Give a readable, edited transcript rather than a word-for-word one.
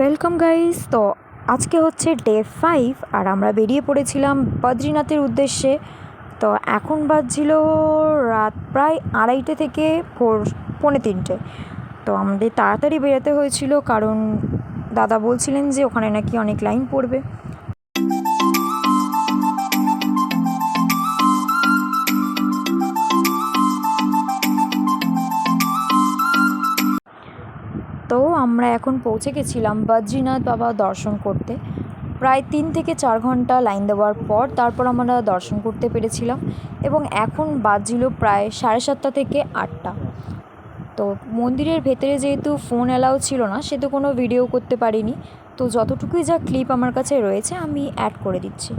Welcome guys. তো আজকে হচ্ছে ডে 5 আর আমরা বেরিয়ে পড়েছিলাম বদ্রীনাথের উদ্দেশ্যে। তো এখন বাজছিল রাত প্রায় 2:30 থেকে ভোর 2:45। তো আমাদের তাড়াতাড়ি বেরোতে হয়েছিল কারণ দাদা বলছিলেন যে ওখানে নাকি অনেক লাইন পড়বে। তো আমরা এখন পৌঁছে গেছিলাম বদ্রীনাথ বাবা দর্শন করতে। প্রায় 3 থেকে 4 ঘন্টা লাইন দেওয়ার পর তারপর আমরা দর্শন করতে পেরেছিলাম এবং এখন বাজছিল প্রায় 7:30 থেকে 8টা। তো মন্দিরের ভেতরে যেহেতু ফোন অ্যালাউ ছিল না, সে তো কোনো ভিডিও করতে পারিনি। তো যতটুকুই যা ক্লিপ আমার কাছে রয়েছে আমি অ্যাড করে দিচ্ছি।